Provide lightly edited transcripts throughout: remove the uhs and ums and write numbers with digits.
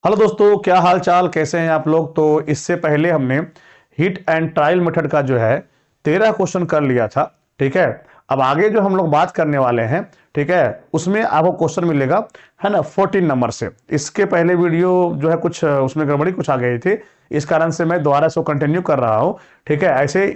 Hello दोस्तों, क्या हाल चाल, कैसे हैं आप लोग। तो इससे पहले हमने हिट एंड ट्रायल मेथड का जो है 13 क्वेश्चन कर लिया था। ठीक है, अब आगे जो हम लोग बात करने वाले हैं, ठीक है, उसमें आपको क्वेश्चन मिलेगा, है ना, 14 नंबर से। इसके पहले वीडियो जो है कुछ उसमें गड़बड़ी कुछ आ गई थी, इस कारण से मैं दोबारा से कंटिन्यू कर रहा हूं। ठीक है, ऐसे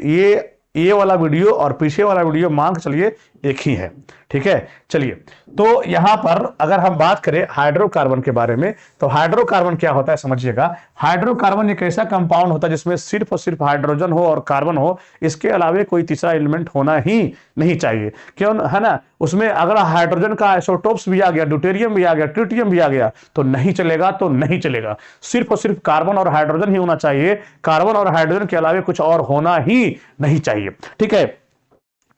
ये वाला वीडियो और पीछे वाला वीडियो मान के चलिए एक ही है। ठीक है, चलिए। तो यहां पर अगर हम बात करें हाइड्रोकार्बन के बारे में, तो हाइड्रोकार्बन क्या होता है समझिएगा। हाइड्रोकार्बन एक ऐसा कंपाउंड होता है जिसमें सिर्फ और सिर्फ हाइड्रोजन हो और कार्बन हो, इसके अलावे कोई तीसरा एलिमेंट होना ही नहीं चाहिए। क्यों, है ना। उसमें अगर हाइड्रोजन का आइसोटोप्स भी आ गया, ड्यूटेरियम भी आ गया, ट्रिटियम भी आ गया तो नहीं चलेगा, तो नहीं चलेगा। सिर्फ और सिर्फ कार्बन और हाइड्रोजन ही होना चाहिए। कार्बन और हाइड्रोजन के अलावे कुछ और होना ही नहीं चाहिए। ठीक है,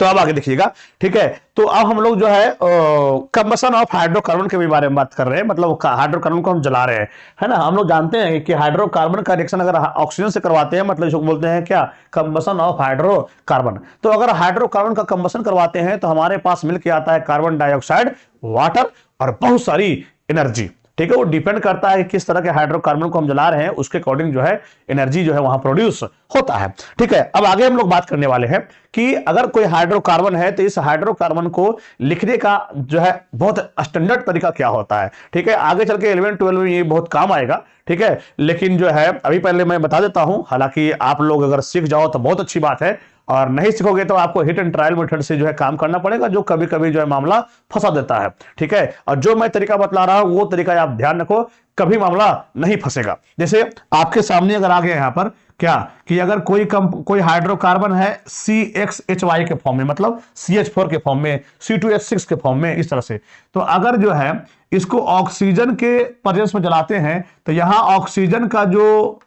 तो अब आगे देखिएगा। ठीक है, तो अब हम लोग जो है कंबसन ऑफ हाइड्रोकार्बन के भी बारे में बात कर रहे हैं, मतलब हाइड्रोकार्बन को हम जला रहे हैं, है ना। हम लोग जानते हैं कि हाइड्रोकार्बन का रिएक्शन अगर ऑक्सीजन से करवाते हैं, मतलब इसको बोलते हैं क्या, कंबसन ऑफ हाइड्रोकार्बन। तो अगर हाइड्रोकार्बन का कंबसन करवाते हैं तो हमारे पास मिलकर आता है कार्बन डाइऑक्साइड, वाटर और बहुत सारी एनर्जी। ठीक है, वो डिपेंड करता है कि किस तरह के हाइड्रोकार्बन को हम जला रहे हैं, उसके अकॉर्डिंग जो है एनर्जी जो है वहां प्रोड्यूस होता है। ठीक है, अब आगे हम लोग बात करने वाले हैं कि अगर कोई हाइड्रोकार्बन है तो इस हाइड्रोकार्बन को लिखने का जो है बहुत स्टैंडर्ड तरीका क्या होता है। ठीक है, आगे चल के 11 12 में ये बहुत काम आएगा। ठीक है, लेकिन जो है अभी पहले मैं बता देता हूं, हालांकि आप लोग अगर सीख जाओ तो बहुत अच्छी बात है, और नहीं सीखोगे तो आपको हिट एंड ट्रायल मेथड से जो है काम करना पड़ेगा, जो कभी कभी जो है मामला फंसा देता है। ठीक है, और जो मैं तरीका बतला रहा हूं वो तरीका आप ध्यान रखो, कभी मामला नहीं फंसेगा। जैसे आपके सामने अगर आ गया यहां पर क्या कि अगर कोई हाइड्रोकार्बन है CXHY के फॉर्म में, मतलब CH4 के फॉर्म में, C2H6 के फॉर्म में, इस तरह से, तो अगर जो है इसको ऑक्सीजन के प्रेजेंस में जलाते हैं तो यहां ऑक्सीजन का जो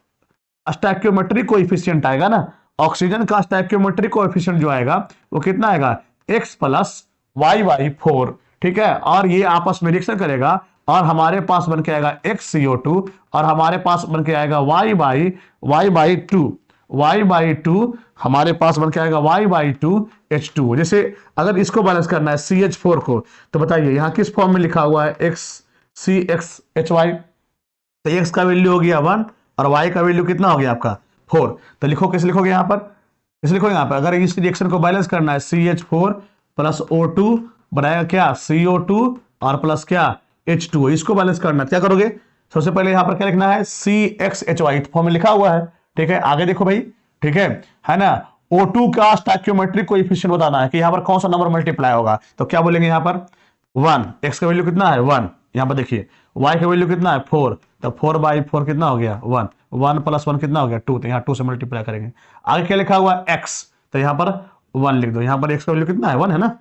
स्टोइकियोमेट्रिक कोएफिशिएंट आएगा ना, ऑक्सीजन का स्टोइकियोमेट्रिक कोएफिशिएंट जो आएगा वो कितना आएगा, x प्लस वाई बाई 4। ठीक है, और ये आपस में रिएक्शन करेगा और हमारे पास बन के आएगा XCO2, और हमारे पास बन के आएगा y/2 हमारे पास बन के आएगा y/2 H2। जैसे अगर इसको बैलेंस करना है CH4 को, तो बताइए यहां किस फॉर्म में लिखा हुआ है, XCXHY, तो x का वैल्यू हो गया 1 और y का वैल्यू कितना हो गया आपका 4। तो लिखो, कैसे लिखोगे यहां पर, कैसे लिखोगे यहां पर, अगर इस रिएक्शन को बैलेंस करना है CH4 प्लस O2 बनाएगा क्या, CO2 और प्लस क्या H2, इसको बैलेंस करना क्या करोगे, सबसे पहले यहां पर क्या लिखना है, CXHY फॉर्म में लिखा हुआ है। ठीक है, आगे देखो भाई। ठीक है ना। O2 का स्टोइकियोमेट्रिक कोएफिशिएंट बताना है कि यहां पर कौन सा नंबर मल्टीप्लाई होगा, तो क्या बोलेंगे यहां पर 1, x का वैल्यू कितना है 1, यहां पर देखिए y का वैल्यू कितना है 4, तो 4/4 कितना हो गया 1, 1 प्लस 1 कितना हो गया 2, तो यहाँ 2 से मल्टीप्लाई करेंगे। आगे क्या लिखा हुआ है x, तो यहाँ पर 1 लिख दो, यहाँ पर x का वैल्यू कितना है 1 है ना।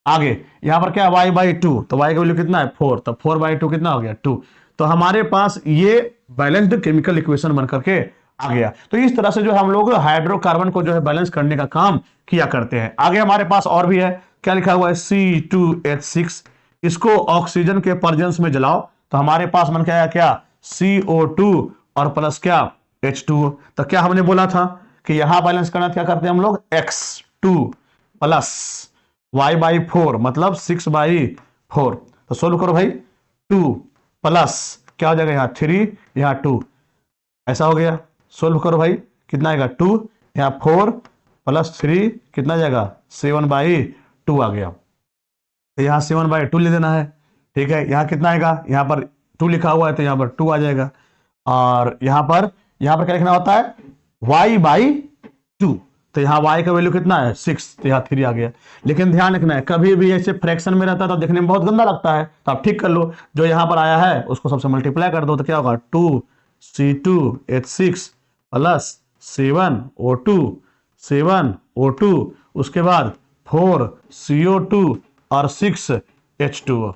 आगे यहाँ पर क्या y/2, तो y का वैल्यू कितना है 4, तो 4/2 कितना हो गया 2। तो हमारे पास ये बैलेंस्ड केमिकल इक्वेशन बन करके आ गया। तो इस तरह से जो हम लोग हाइड्रोकार्बन को जो है बैलेंस करने का काम किया करते हैं। आगे हमारे पास और भी है, क्या लिखा हुआ है C2H6, इसको ऑक्सीजन के प्रेजेंस में जलाओ तो हमारे पास बन के आया क्या CO2 और प्लस क्या H2। तो क्या हमने बोला था कि यहां बैलेंस करना क्या करते हैं हम लोग, X2 प्लस y/4 मतलब 6/4। तो सोल्व करो भाई, 2 प्लस क्या हो जाएगा यहाँ 3, यहाँ 2, ऐसा हो गया। सोल्व करो भाई, कितना आएगा 2, यहाँ 4 प्लस 3 कितना जाएगा 7/2 आ गया। तो यहाँ 7/2 ले देना है। ठीक है, यहाँ कितना आएगा, यहाँ पर 2 लिखा हुआ है तो यहाँ पर 2 आ जाएगा, और यहाँ पर क्या लिखना होता है y/2, तो यहाँ y का वैल्यू कितना है 6, तो यहाँ 3 आ गया। लेकिन ध्यान रखना है, कभी भी ऐसे फ्रैक्शन में रहता है तो देखने में बहुत गंदा लगता है, तो आप ठीक कर लो, जो यहाँ पर आया है उसको सबसे मल्टीप्लाई कर दो, तो क्या होगा 2C2H6 प्लस 7O2 उसके बाद 4CO2 और 6H2O।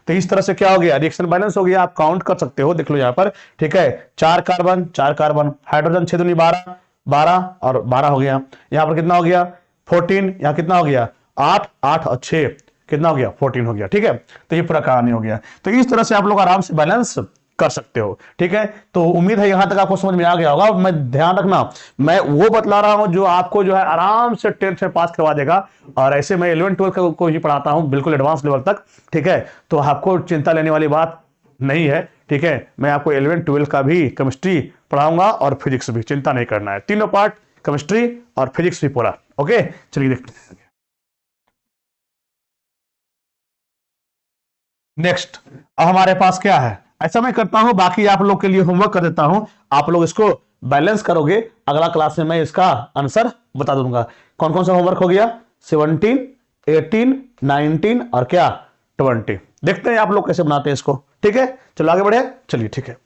तो इस तरह से क्या हो गया, रिएक्शन बैलेंस हो गया। आप काउंट कर सकते हो, देख लो यहाँ पर। ठीक है, 4 कार्बन, हाइड्रोजन 6 दूनी 12 और 12 हो गया। यहाँ पर कितना हो गया 14, यहाँ कितना हो गया 8 और 6 कितना हो गया 14 हो गया। ठीक है, तो ये पूरा कहानी हो गया। तो इस तरह से आप लोग आराम से बैलेंस कर सकते हो। ठीक है, तो उम्मीद है यहां तक आपको समझ में आ गया होगा। मैं ध्यान रखना, मैं वो बतला रहा हूं जो आपको जो है आराम से 10th में पास करवा देगा, और ऐसे मैं 11 12 को ही पढ़ाता हूं बिल्कुल एडवांस लेवल तक। ठीक है, तो आपको चिंता लेने वाली बात नहीं है। ठीक है, मैं आपको 11 12 का भी केमिस्ट्री पढ़ाऊंगा और फिजिक्स भी, चिंता नहीं करना है, तीनों पार्ट केमिस्ट्री और फिजिक्स भी पूरा। ओके, चलिए देखते हैं नेक्स्ट। अब हमारे पास क्या है, ऐसा मैं करता हूं, बाकी आप लोग के लिए होमवर्क कर देता हूं, आप लोग इसको बैलेंस करोगे, अगला क्लास में मैं इसका आंसर बता दूंगा। कौन कौन सा होमवर्क हो गया, 17 18 19 और क्या 20। देखते हैं आप लोग कैसे बनाते हैं इसको, ठीक है, चलो आगे बढ़े, चलिए ठीक है।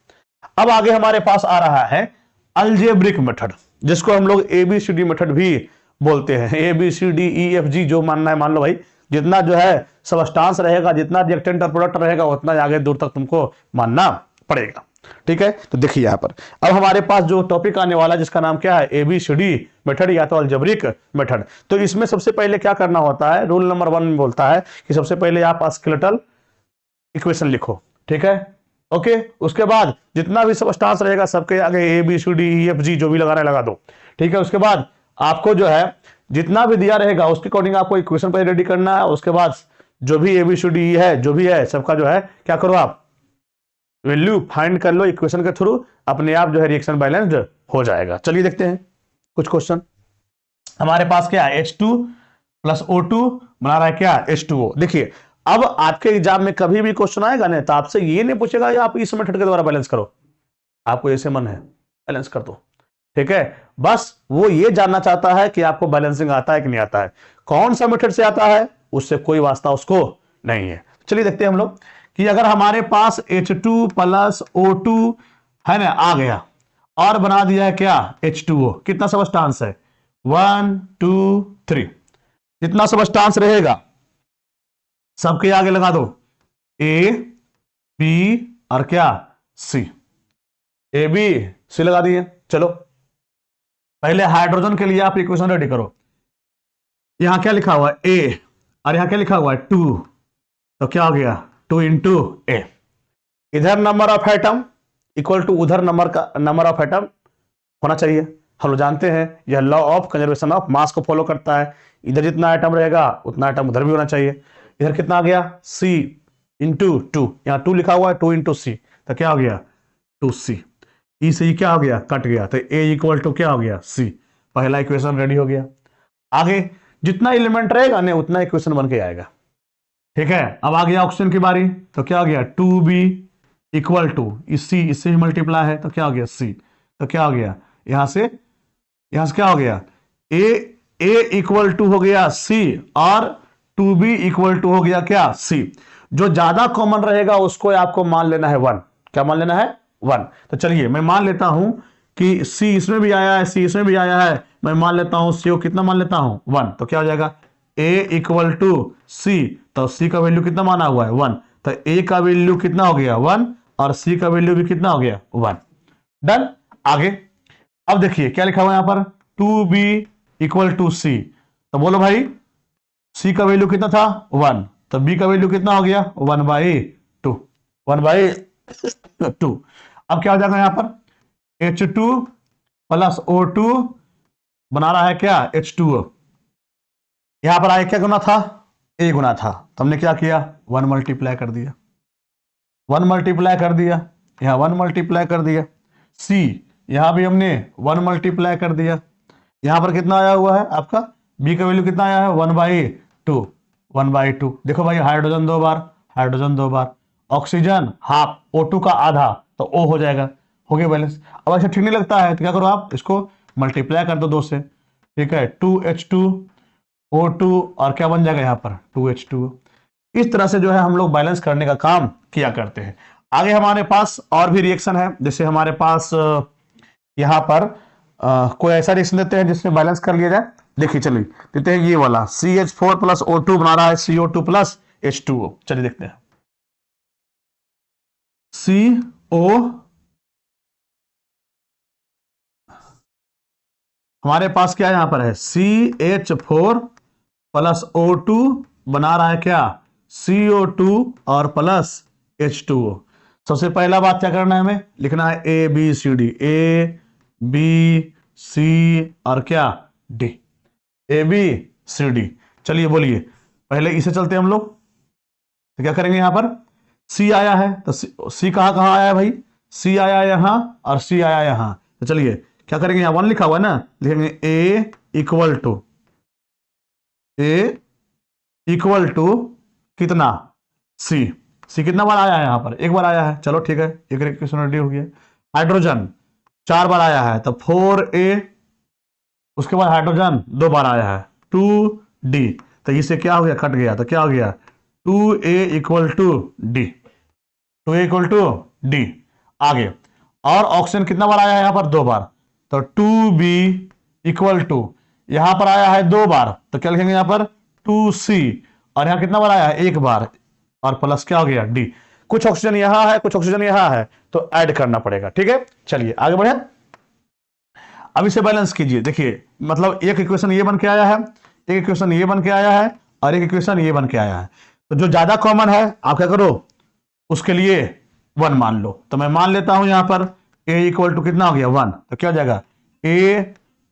अब आगे हमारे पास आ रहा है अलजेब्रिक मेथड, जिसको हम लोग एबीसीडी मेथड भी बोलते हैं, ABCDEFG जो मानना है मान लो भाई, जितना जो है सबस्टांस रहेगा, जितना रिएक्टेंट और प्रोडक्ट रहेगा, उतना आगे दूर तक तुमको मानना पड़ेगा, ठीक है। तो देखिए यहां पर अब हमारे पास जो टॉपिक आने वाला है, जिसका नाम क्या है, ABCD मेथड या तो अलजेब्रिक मेथड। तो इसमें सबसे पहले क्या करना होता है, रूल नंबर 1 में बोलता है कि सबसे पहले आप स्केलेटल इक्वेशन लिखो, ठीक है, ओके। उसके बाद जितना भी सबस्टांस रहेगा सबके आगे ABCDEFG जो भी लगाना लगा दो, ठीक है। उसके बाद आपको जो है जितना भी दिया रहेगा उसके अकॉर्डिंग आपको इक्वेशन पर रेडी करना है। उसके बाद जो भी ABCD है, जो भी है सबका जो है क्या करो, आप वैल्यू फाइंड कर लो इक्वेशन के थ्रू, अपने आप जो है रिएक्शन बैलेंस्ड हो जाएगा। चलिए देखते हैं कुछ क्वेश्चन। हमारे पास क्या है, H2 प्लस O2 बना रहा है क्या, H2O। देखिए अब आपके एग्जाम में कभी भी क्वेश्चन आएगा ना, तो आपसे ये नहीं पूछेगा कि आप इस मेथड के द्वारा बैलेंस करो, आपको ऐसे मन है बैलेंस कर दो, ठीक है। बस वो ये जानना चाहता है कि आपको बैलेंसिंग आता है कि नहीं आता है, कौन सा मेथड से आता है उससे कोई वास्ता उसको नहीं है। चलिए देखते हैं हम लोग कि अगर हमारे पास H2 प्लस O2 है ना आ गया और बना दिया है क्या H2O, कितना सबस्टांस है 1 2 3, जितना सबस्टांस रहेगा सबके आगे लगा दो A B और क्या C, ABC लगा दिए। चलो पहले हाइड्रोजन के लिए आप इक्वेशन रेडी करो, यहां क्या लिखा हुआ है A और यहां क्या लिखा हुआ है 2, तो क्या हो गया 2 इंटू A, इधर number of atom equal to उधर नंबर ऑफ एटम होना चाहिए। हम लोग जानते हैं यह law of conservation of mass को फॉलो करता है, इधर जितना एटम रहेगा उतना एटम उधर भी होना चाहिए। इधर कितना आ गया C इंटू 2, यहाँ 2 लिखा हुआ है 2 इंटू C, तो क्या हो गया 2C, ई से क्या हो गया कट गया, तो A इक्वल टू क्या हो गया C, पहला इक्वेशन रेडी हो गया। आगे जितना एलिमेंट रहेगा ना उतना इक्वेशन बन के आएगा, ठीक है। अब आ गया ऑक्सीजन की बारी, तो क्या हो गया 2B इक्वल टू इससे ही मल्टीप्लाई है, तो क्या हो गया C, तो क्या हो गया यहां से क्या हो गया A इक्वल टू हो गया C और 2B इक्वल टू हो गया क्या C। जो ज्यादा कॉमन रहेगा उसको आपको मान लेना है 1, क्या मान लेना है 1। तो चलिए मैं मान लेता हूं कि C इसमें भी आया है, C इसमें भी आया है, मैं मान लेता हूं CO कितना मान लेता हूं 1, तो क्या हो जाएगा A इक्वल टू C, तो C का वैल्यू कितना माना हुआ है 1, तो A का वैल्यू कितना हो गया 1 और C का वैल्यू भी कितना हो गया 1। डन। आगे अब देखिए क्या लिखा हुआ है यहां पर 2B इक्वल टू C, तो बोलो भाई C का वैल्यू कितना था 1, तो B का वैल्यू कितना हो गया 1/2, 1/2। अब क्या हो जाएगा यहां पर H2 प्लस O2 बना रहा है क्या H2O, यहां पर आगे क्या गुना था A गुना था, तो हमने क्या किया 1 मल्टीप्लाई कर दिया, 1 मल्टीप्लाई कर दिया, यहां 1 मल्टीप्लाई कर दिया, C यहां भी हमने 1 मल्टीप्लाई कर दिया, यहां पर कितना आया हुआ है आपका B का वैल्यू कितना आया है 1/2, 1/2। देखो भाई हाइड्रोजन 2 बार, हाइड्रोजन 2 बार, ऑक्सीजन हाफ, O2 का आधा, तो O हो जाएगा, हो गया बैलेंस। अब ऐसा ठीक नहीं लगता है तो क्या करो आप इसको मल्टीप्लाई कर दो 2 से, ठीक है 2H2O2 और क्या बन जाएगा यहाँ पर 2H2O। इस तरह से जो है हम लोग बैलेंस करने का काम किया करते हैं। आगे हमारे पास और भी रिएक्शन है, जैसे हमारे पास यहाँ पर कोई ऐसा रिएक्शन देते हैं जिसमें बैलेंस कर लिया जाए। देखिए चलिए देते हैं ये वाला CH4 प्लस O2 बना रहा है CO2 प्लस H2O। चलिए देखते हैं CO, हमारे पास क्या यहां पर है CH4 प्लस O2 बना रहा है क्या CO2 और प्लस H2O। सबसे पहला बात क्या करना है हमें, लिखना है ABCD, ABC और क्या D, ABCD। चलिए बोलिए पहले इसे चलते हैं हम लोग, तो क्या करेंगे यहां पर सी आया है तो सी कहाँ कहाँ आया है भाई, सी आया यहां और सी आया यहां। तो चलिए क्या करेंगे, यहां 1 लिखा हुआ है ना, लिखेंगे ए इक्वल टू कितना सी। सी कितना बार आया है, यहां पर एक बार आया है, चलो ठीक है, एक इक्वेशन रेडी हो गया। हाइड्रोजन 4 बार आया है तो 4a, उसके बाद हाइड्रोजन 2 बार आया है 2d, तो इससे क्या हो गया, कट गया, तो क्या हो गया 2a equal to D, 2a equal to D. आगे और ऑक्सीजन कितना बार आया है यहां पर, 2 बार, तो 2b इक्वल टू, यहां पर आया है 2 बार तो क्या लिखेंगे यहां पर 2c, और यहां कितना बार आया है 1 बार, और प्लस क्या हो गया डी। कुछ ऑक्सीजन यहां है, कुछ ऑक्सीजन यहां है, तो ऐड करना पड़ेगा, ठीक है। चलिए आगे बढ़े, अब इसे बैलेंस कीजिए। देखिए मतलब एक इक्वेशन ये बन के आया है, एक इक्वेशन ये बन के आया है, और एक इक्वेशन ये बन के आया है। तो जो ज्यादा कॉमन है आप क्या करो, उसके लिए 1 मान लो। तो मैं मान लेता हूं यहां पर a इक्वल टू कितना हो गया 1, तो क्या हो जाएगा a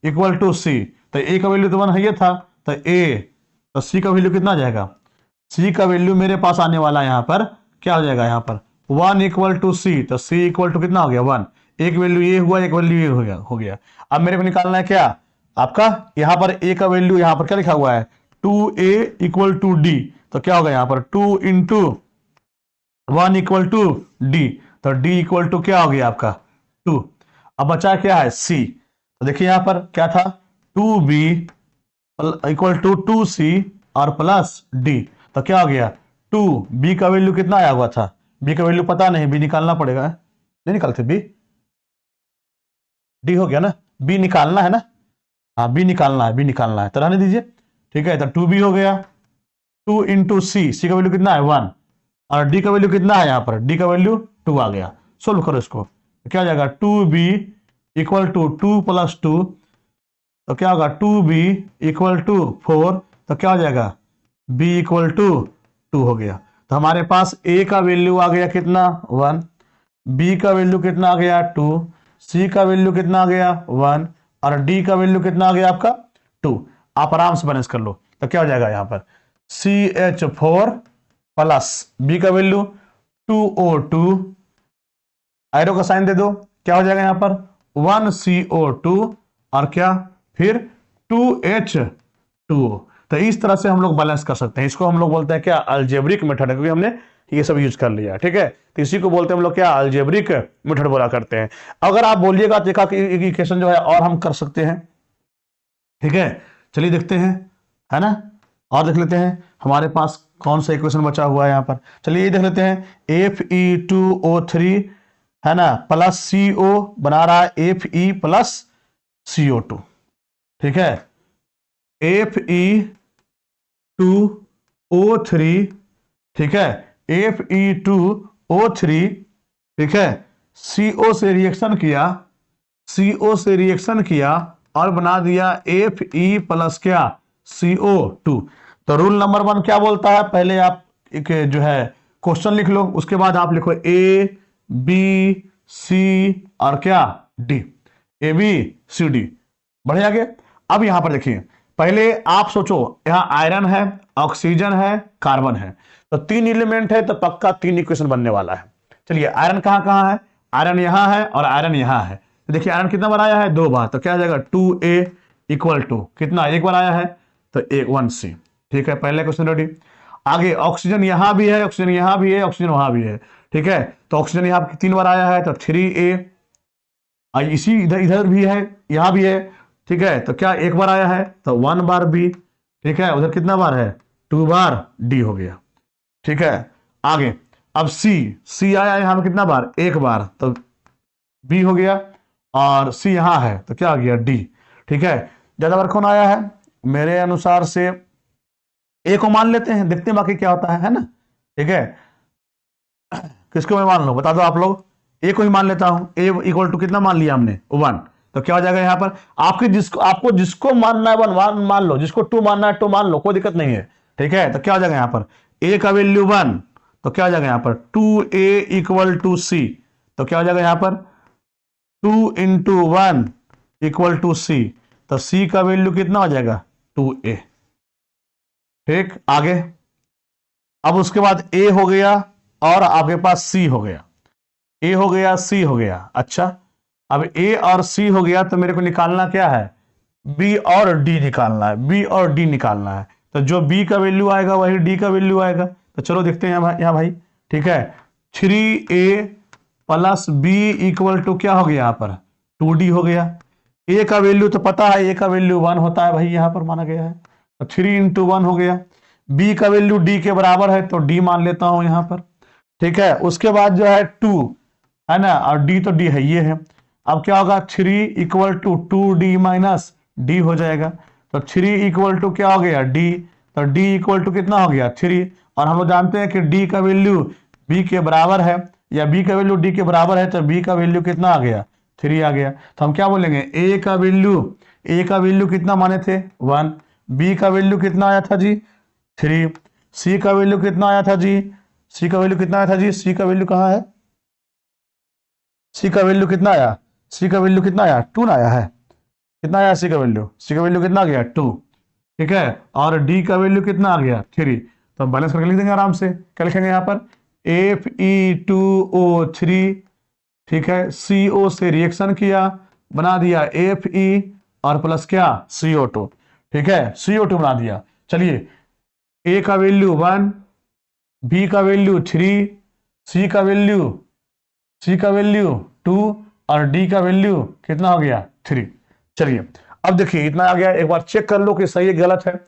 इक्वल टू सी, तो a का वैल्यू तो 1 है ये था, तो a, तो c का वैल्यू कितना आ जाएगा, c का वैल्यू मेरे पास आने वाला है यहां पर, क्या हो जाएगा यहां पर 1 इक्वल टू सी, तो c इक्वल टू कितना हो गया 1, एक वैल्यू ये हुआ, एक वैल्यू ये हो गया। अब मेरे को निकालना है क्या आपका, यहां पर a का वैल्यू यहां पर क्या लिखा हुआ है 2a इक्वल टू डी, तो क्या होगा यहां पर 2 इंटू 1 इक्वल टू डी, तो डी इक्वल टू क्या हो गया आपका 2। अब बचा क्या है सी, तो देखिए यहां पर क्या था 2b इक्वल टू 2c और प्लस डी, तो क्या हो गया 2b का वैल्यू कितना आया हुआ था, b का वैल्यू पता नहीं, b निकालना पड़ेगा, नहीं निकालते b, डी हो गया ना, b निकालना है ना, हाँ b निकालना है, b निकालना है, तो रहने दीजिए, ठीक है। तो 2b हो गया 2 इंटू सी का वैल्यू कितना है 1, और डी का वैल्यू कितना है यहां पर, डी का वैल्यू 2 आ गया। सोल्व करो इसको, तो क्या हो जाएगा 2b इक्वल टू 2 प्लस 2, तो क्या होगा 2b इक्वल टू 4, तो क्या हो जाएगा b इक्वल टू 2 हो गया। तो हमारे पास a का वैल्यू आ गया कितना 1, b का वैल्यू कितना आ गया 2, c का वैल्यू कितना आ गया 1, और d का वैल्यू कितना आ गया आपका 2। आप आराम से बैलेंस कर लो, तो क्या हो जाएगा यहां पर CH4 प्लस b का वैल्यू 2O2, एरो का साइन दे दो, क्या हो जाएगा यहां पर 1CO2 और क्या फिर 2H2O। तो इस तरह से हम लोग बैलेंस कर सकते हैं, इसको हम लोग बोलते हैं क्या अलजेब्रिक मेथड है, क्योंकि हमने ये सब यूज कर लिया, ठीक है। तो इसी को बोलते हैं हम लोग क्या अलजेब्रिक मेथड बोला करते हैं। अगर आप बोलिएगा तो एक इक्वेशन जो है और हम कर सकते हैं, ठीक है। चलिए देखते हैं, है ना, और देख लेते हैं हमारे पास कौन सा इक्वेशन बचा हुआ है यहां पर। चलिए ये देख लेते हैं Fe2O3 है ना प्लस CO बना रहा है Fe प्लस CO2, ठीक है। Fe2O3, ठीक है, Fe2O3, ठीक है, CO से रिएक्शन किया और बना दिया Fe प्लस क्या CO2। तो रूल नंबर 1 क्या बोलता है, पहले आप एक जो है क्वेश्चन लिख लो, उसके बाद आप लिखो A B C और क्या D, ABCD, बढ़े आगे। अब यहां पर देखिए, पहले आप सोचो यहां आयरन है, ऑक्सीजन है, कार्बन है, तो 3 एलिमेंट है, तो पक्का 3 इक्वेशन बनने वाला है। चलिए आयरन कहां कहां है, आयरन यहां है और आयरन यहां है, तो देखिए आयरन कितना बार आया है 2 बार, तो क्या आ जाएगा 2A इक्वल टू कितना, 1 बार आया है तो 1C, ठीक है, पहले क्वेश्चन रेडी। आगे ऑक्सीजन यहां भी है, ऑक्सीजन यहां भी है, ऑक्सीजन वहां भी है, ठीक है, तो ऑक्सीजन यहां 3 बार आया है तो 3A, इसी इधर भी है, यहां भी है, ठीक है, तो क्या 1 बार आया है तो 1 बार B, ठीक है, उधर कितना बार है 2 बार D हो गया, ठीक है। आगे अब C आया यहां पर कितना बार 1 बार, तो B हो गया, और C यहां है तो क्या आ गया D, ठीक है। ज्यादा बार कौन आया है, मेरे अनुसार से A को मान लेते हैं, देखते हैं बाकी क्या होता है ना, ठीक है। किसको मैं मान लूं बता दो आप लोग, A को ही मान लेता हूं, A इक्वल टू कितना मान लिया हमने 1, तो क्या हो जाएगा यहां पर आपको जिसको मानना है 1 मान लो, जिसको 2 मानना है 2 मान लो, कोई दिक्कत नहीं है, ठीक है। तो क्या हो जाएगा यहां पर A का वैल्यू 1, तो क्या हो जाएगा यहां पर 2A इक्वल टू C, तो क्या हो जाएगा यहां पर 2 इंटू 1 इक्वल टू C, तो C का वैल्यू कितना हो जाएगा 2A, ठीक। आगे अब उसके बाद A हो गया और आपके पास सी हो गया, ए हो गया, सी हो गया। अच्छा, अब ए और सी हो गया तो मेरे को निकालना क्या है, बी और डी निकालना है, बी और डी निकालना है। तो जो बी का वैल्यू आएगा वही डी का वैल्यू आएगा। तो चलो देखते हैं यहाँ भाई, ठीक है। 3a plus B equal to क्या हो गया यहाँ पर, 2d हो गया। ए का वैल्यू तो पता है, ए का वैल्यू 1 होता है भाई, यहाँ पर माना गया है। तो 3 × 1 हो गया। बी का वैल्यू डी के बराबर है तो डी मान लेता हूं यहाँ पर, ठीक है। उसके बाद जो है 2 है ना, और डी तो डी है, ये है। अब क्या होगा, 3 = 2d माइनस डी हो जाएगा। तो 3 = क्या हो गया, डी। तो डी = कितना हो गया, 3। और हम लोग जानते हैं कि डी का वैल्यू बी के बराबर है, या बी का वैल्यू डी के बराबर है, तो बी का वैल्यू कितना आ गया, 3 आ गया। तो हम क्या बोलेंगे, ए का वैल्यू कितना माने थे, 1। बी का वैल्यू कितना आया था जी, 3। सी का वैल्यू कितना आया था जी, सी का वैल्यू कितना आया था जी, सी का वैल्यू कहाँ है, सी का वैल्यू कितना आया, सी का वैल्यू कितना आया, 2 आया है। कितना आया सी का वैल्यू, सी का वैल्यू कितना आ गया, 2, ठीक है। और डी का वैल्यू कितना आ गया, 3। तो हम बैलेंस करके लिख देंगे आराम से। क्या लिखेंगे यहाँ पर, Fe2O3, ठीक है। CO से रिएक्शन किया, बना दिया Fe और प्लस क्या, CO2, ठीक है। CO2 बना दिया। चलिए, ए का वैल्यू 1, बी का वैल्यू 3, सी का वैल्यू 2 और डी का वैल्यू कितना हो गया, 3। चलिए, अब देखिए इतना आ गया। एक बार चेक कर लो कि सही है गलत है।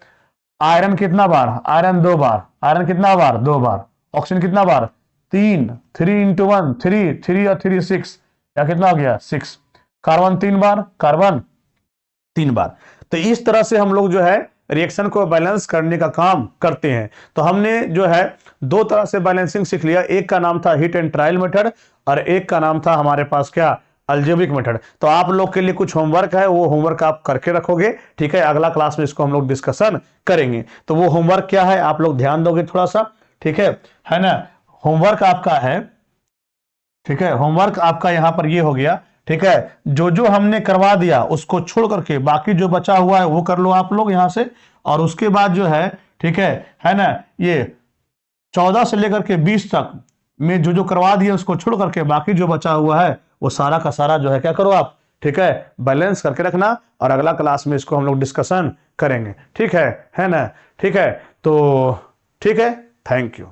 आयरन कितना बार, आयरन 2 बार, आयरन कितना बार, 2 बार। ऑक्सीजन कितना बार, 3, 3 × 1 3, 3 और 3 6, या कितना हो गया, 6। कार्बन 3 बार, कार्बन 3 बार। तो इस तरह से हम लोग जो है रिएक्शन को बैलेंस करने का काम करते हैं। तो हमने जो है 2 तरह से बैलेंसिंग सीख लिया। एक का नाम था हिट एंड ट्रायल मेथड, और एक का नाम था हमारे पास क्या, अलजेब्रिक मेथड। तो आप लोग के लिए कुछ होमवर्क है, वो होमवर्क आप करके रखोगे, ठीक है। अगला क्लास में इसको हम लोग डिस्कशन करेंगे। तो वो होमवर्क क्या है, आप लोग ध्यान दोगे थोड़ा सा, ठीक है ना। होमवर्क आपका है, ठीक है, होमवर्क आपका यहां पर ये हो गया, ठीक है। जो जो हमने करवा दिया उसको छोड़ करके बाकी जो बचा हुआ है वो कर लो आप लोग यहां से। और उसके बाद जो है, ठीक है ना, ये 14 से लेकर के 20 तक में जो जो करवा दिया उसको छोड़ करके बाकी जो बचा हुआ है वो सारा का सारा जो है क्या करो आप, ठीक है, बैलेंस करके रखना। और अगला क्लास में इसको हम लोग डिस्कशन करेंगे, ठीक है ना, ठीक है। तो ठीक है, थैंक यू।